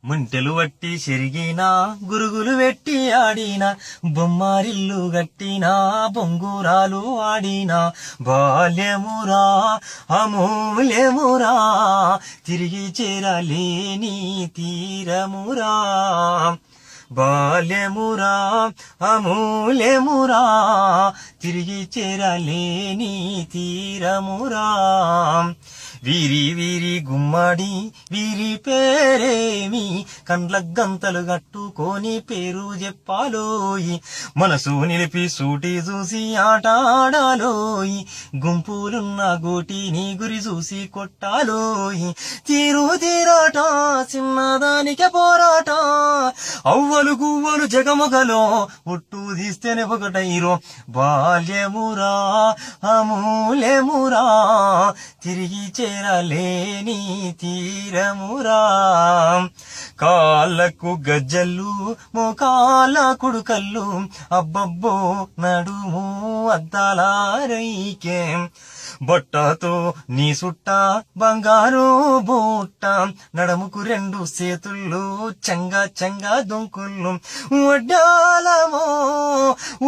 ముంటెలు వట్టి చెరిగినా గురుగులు వెట్టి ఆడినా బొమ్మారిల్లు గట్టినా బొంగురాలు ఆడినా బాల్యమురా అమూల్యమురా తిరిగి చేరలేని తీరమురా బాల్యమురా అమూల్యమురా తిరిగి చేరలేని తీరమురా వీరి వీరి గుమ్మడి వీరి పేరేమి కండ్ల గంతలు గట్టుకొని పేరు చెప్పాలోయి మనసు నిలిపి సూటి చూసి ఆట ఆడాలోయి గుంపులున్న గోటిని గురి చూసి కొట్టాలోయి తీరు తీరాట చిన్నదానికే పోరాట అవ్వలు గువ్వలు జగమగలో ఒట్టు తీస్తేనే ఒకటైరో బాల్యమురా అమూల్యమురా తిరిగి చేరలేని తీరమురా కాళ్ళకు గజ్జలు మోకాళ్ళ కుడుకల్లు అబ్బబ్బో నడుము అద్దాలారైకే బొట్టతో నీ సుట్ట బంగారు బూట్ట నడముకు రెండు చేతుల్లో చంగా చంగా దొంకుళ్ళు వడ్డాలమో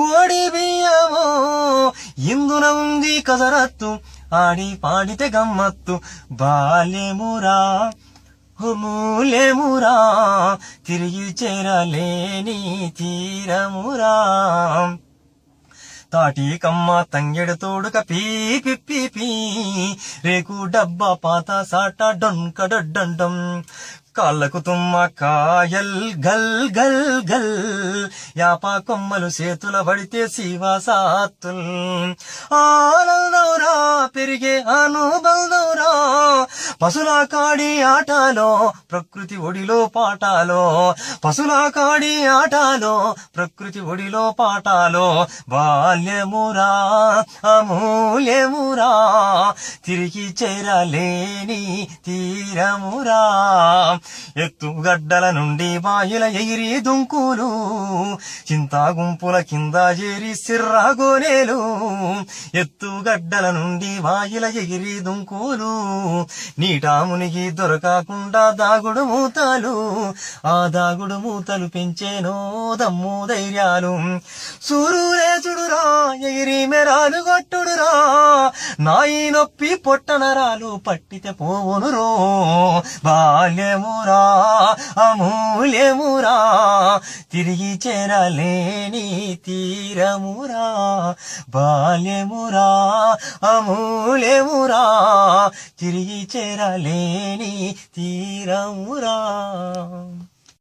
ఓడి బియ్యమో ఇందున ఉంది కసరత్తు ఆడి పాడితే గమ్మత్తు బాల్యమురా అమూల్యమురా తిరిగి చేరలేని తీరమురా తాటి కమ్మ తంగెడు తోడుక పీ పిప్పి పీ రేకు డబ్బా పాత సాట డొంక డొడ్డండం కాళ్ళకు తుమ్మ కాయల్ గల్ గల్ గల్ యాపా కొమ్మలు చేతుల పడితే శివసాత్తుల్ ఆనందవురా పెరిగే అనుబంధవురా పశులా కాడి ఆటలో ప్రకృతి ఒడిలో పాటాలో పశులా కాడి ఆటలో ప్రకృతి ఒడిలో పాటాలో బాల్యమురా అమూల్యమురా తిరిగి చేరలేని తీరమురా ఎత్తుగడ్డల నుండి బాయిల ఎగిరి దుంకులు చింతా గుంపుల కింద చేరి సిర్రాగోనేలు ఎత్తుగడ్డల నుండి బాయిల ఎగిరి దుంకులు నీటా మునిగి దొరకకుండా దాగుడు మూతలు ఆ దాగుడు మూతలు పెంచేనో దమ్ము ధైర్యాలు సూరులేచుడురా ఎగిరి మెరాలు కొట్టుడురా నాయి నొప్పి పొట్టనరాలు పట్టితే పోవునురో బాల్యమురా అమూల్యమురా తిరిగి చేరలేని తీరమురా బాల్యమురా అమూల్యమురా తిరిగి చేరలేని తీరమురా